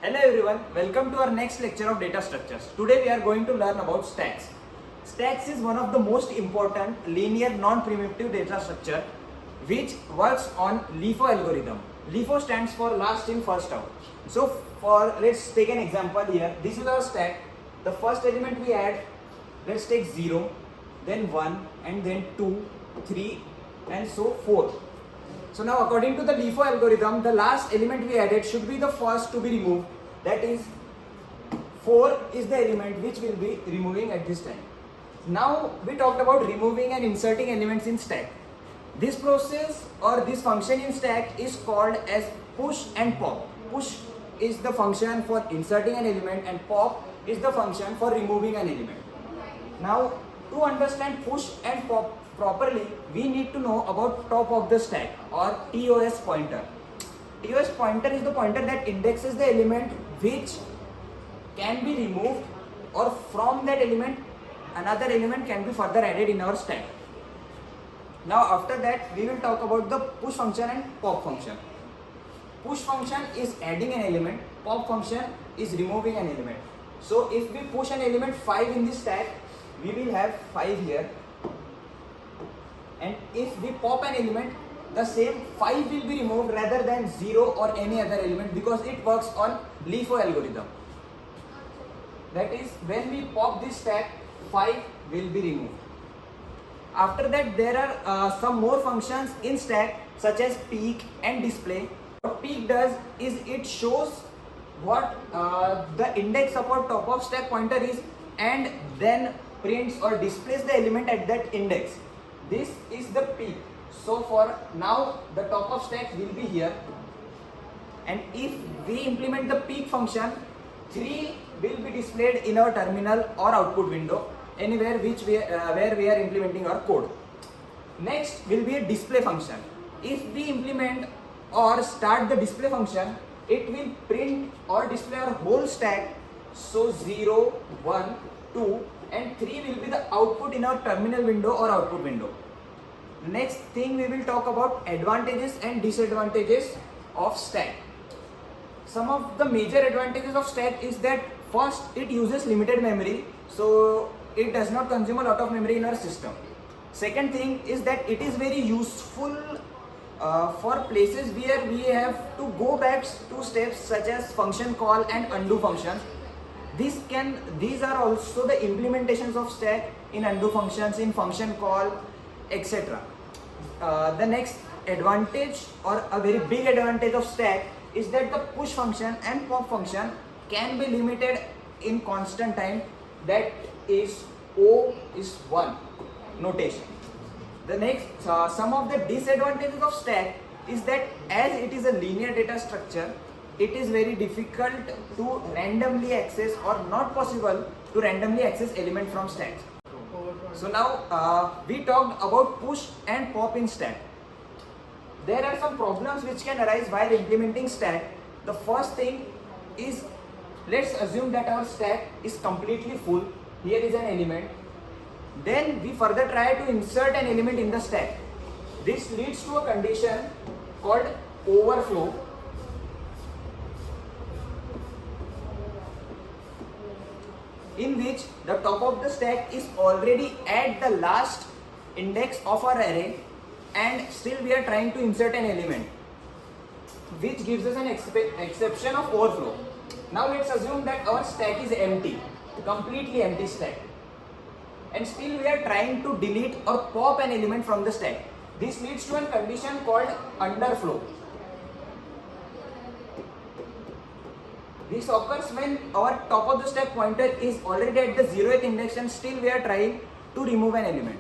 Hello everyone, welcome to our next lecture of data structures. Today we are going to learn about stacks. Stacks is one of the most important linear non-primitive data structure which works on LIFO algorithm. LIFO stands for last in first out. So let's take an example here. This is our stack. The first element we add, let's take 0, then 1 and then 2, 3 and so 4. So now according to the LIFO algorithm, the last element we added should be the first to be removed. That is 4 is the element which will be removing at this time. Now we talked about removing and inserting elements in stack. This process or this function in stack is called as push and pop. Push is the function for inserting an element and pop is the function for removing an element. Now to understand push and pop properly, we need to know about top of the stack or TOS pointer. TOS pointer is the pointer that indexes the element which can be removed, or from that element another element can be further added in our stack. Now after that we will talk about the push function and pop function. Push function is adding an element, pop function is removing an element. So if we push an element 5 in this stack, we will have 5 here. And if we pop an element, the same 5 will be removed rather than 0 or any other element, because it works on LIFO algorithm. That is, when we pop this stack, 5 will be removed. After that, there are some more functions in stack such as peek and display. What peek does is it shows what the index upon top of stack pointer is and then prints or displays the element at that index. This is the peek. So for now the top of stack will be here, and if we implement the peek function, 3 will be displayed in our terminal or output window, anywhere where we are implementing our code. Next will be a display function. If we implement or start the display function, it will print or display our whole stack. So 0, 1, 2 and 3 will be the output in our terminal window or output window. Next thing we will talk about advantages and disadvantages of stack. Some of the major advantages of stack is that first, it uses limited memory, so it does not consume a lot of memory in our system. Second thing is that it is very useful for places where we have to go back to steps such as function call and undo functions. These are also the implementations of stack in undo functions, in function call, etc. The next advantage or a very big advantage of stack is that the push function and pop function can be limited in constant time, that is O is 1 notation. The next, some of the disadvantages of stack is that as it is a linear data structure, it is very difficult to randomly access or not possible to randomly access element from stacks. So now we talked about push and pop in stack. There are some problems which can arise while implementing stack. The first thing is, let's assume that our stack is completely full. Here is an element. Then we further try to insert an element in the stack. This leads to a condition called overflow. In which the top of the stack is already at the last index of our array, and still we are trying to insert an element, which gives us an exception of overflow. Now let's assume that our stack is empty, completely empty stack, and still we are trying to delete or pop an element from the stack. This leads to a condition called underflow. This occurs when our top of the stack pointer is already at the 0th index and still we are trying to remove an element.